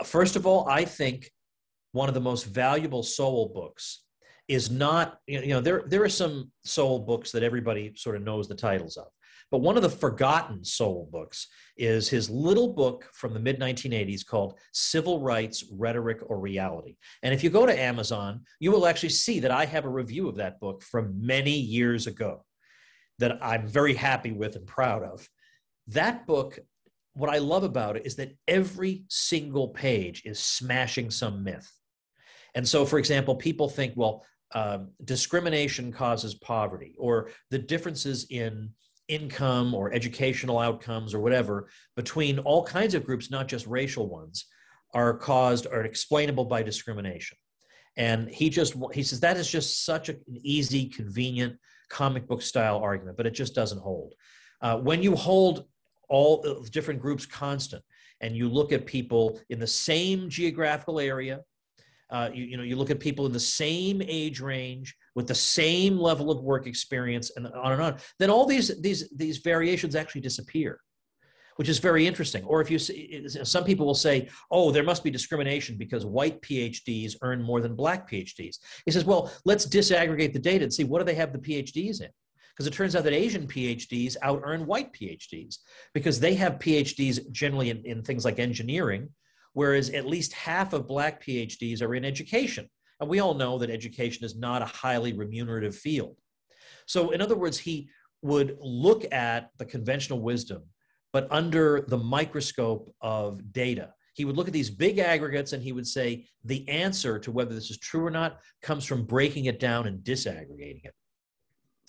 First of all, I think one of the most valuable Sowell books is not, there are some Sowell books that everybody sort of knows the titles of. But one of the forgotten Sowell books is his little book from the mid-1980s called Civil Rights, Rhetoric or Reality. And if you go to Amazon, you will actually see that I have a review of that book from many years ago that I'm very happy with and proud of. That book, what I love about it is that every single page is smashing some myth. And so, for example, people think, well, discrimination causes poverty, or the differences in income or educational outcomes or whatever between all kinds of groups, not just racial ones, are caused or explainable by discrimination. And he says that is just such an easy, convenient comic book style argument, but it just doesn't hold. When you hold all different groups constant and you look at people in the same geographical area, you look at people in the same age range with the same level of work experience and on, then all these variations actually disappear, which is very interesting. Or if you see, some people will say, oh, there must be discrimination because white PhDs earn more than black PhDs. He says, well, let's disaggregate the data and see what do they have the PhDs in? Because it turns out that Asian PhDs out-earn white PhDs because they have PhDs generally in things like engineering, whereas at least half of black PhDs are in education. And we all know that education is not a highly remunerative field. So in other words, he would look at the conventional wisdom, but under the microscope of data. He would look at these big aggregates and he would say, the answer to whether this is true or not comes from breaking it down and disaggregating it.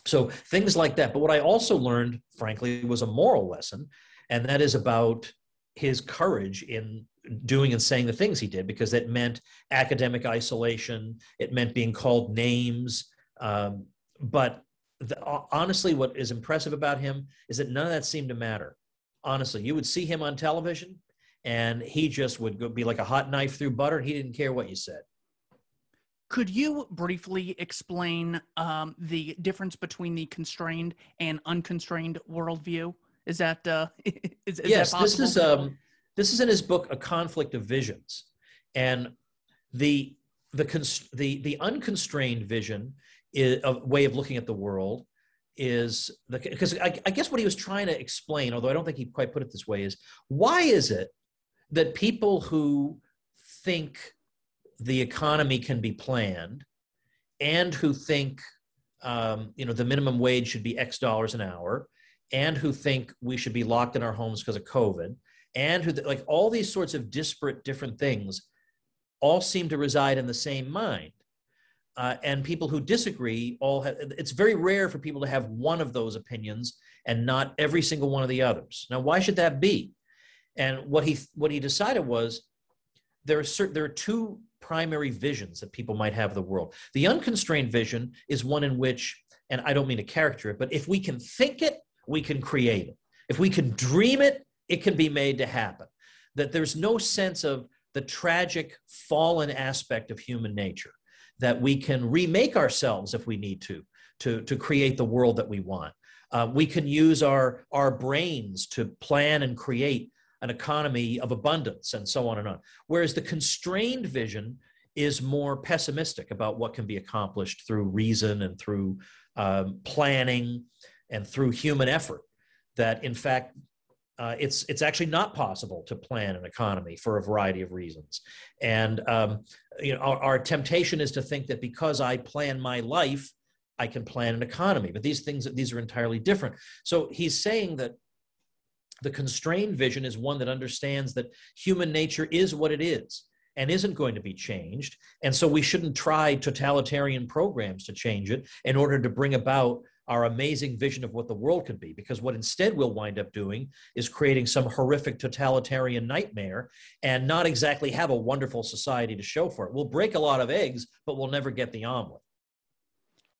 So things like that. But what I also learned, frankly, was a moral lesson, and that is about his courage in doing and saying the things he did, because it meant academic isolation. It meant being called names. But honestly, what is impressive about him is that none of that seemed to matter. Honestly, you would see him on television and he just would be like a hot knife through butter. He didn't care what you said. Could you briefly explain the difference between the constrained and unconstrained worldview? Is that yes, that possible? This is in his book, A Conflict of Visions, and the unconstrained vision is a way of looking at the world. Is because I guess what he was trying to explain, although I don't think he quite put it this way, is why is it that people who think the economy can be planned and who think the minimum wage should be X dollars an hour, and who think we should be locked in our homes because of COVID, and who like all these sorts of disparate different things all seem to reside in the same mind. And people who disagree all have, it's very rare for people to have one of those opinions and not every single one of the others. Now, why should that be? And what he decided was there are two primary visions that people might have of the world. The unconstrained vision is one in which, and I don't mean to caricature it, but if we can think it, we can create it. If we can dream it, it can be made to happen. That there's no sense of the tragic fallen aspect of human nature, that we can remake ourselves if we need to create the world that we want. We can use our brains to plan and create an economy of abundance and so on and on. Whereas the constrained vision is more pessimistic about what can be accomplished through reason and through planning and through human effort. That in fact, it's actually not possible to plan an economy for a variety of reasons. And our temptation is to think that because I plan my life, I can plan an economy. But these are entirely different. So he's saying that the constrained vision is one that understands that human nature is what it is and isn't going to be changed. And so we shouldn't try totalitarian programs to change it in order to bring about our amazing vision of what the world can be, because what instead we'll wind up doing is creating some horrific totalitarian nightmare and not exactly have a wonderful society to show for it. We'll break a lot of eggs, but we'll never get the omelet.